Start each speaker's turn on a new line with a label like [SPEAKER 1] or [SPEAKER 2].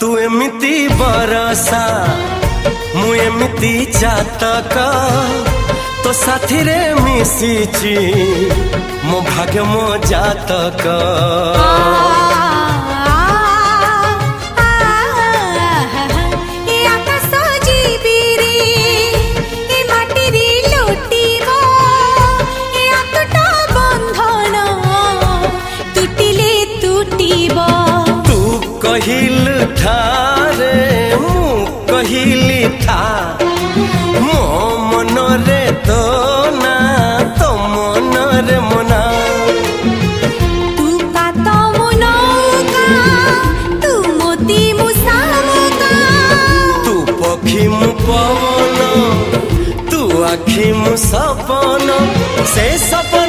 [SPEAKER 1] तू एमिति बरसा मु एमिति चातक तो साथी रे मिशिची मो भाग्य मो जातक। कहिल थारे मु कहिली था मो मन रे तो ना तो मन रे मना।
[SPEAKER 2] तू का तो मुनौका तू मोती मुसामुका
[SPEAKER 1] तू पखी मु पवन तू आखी मु सपन से सपन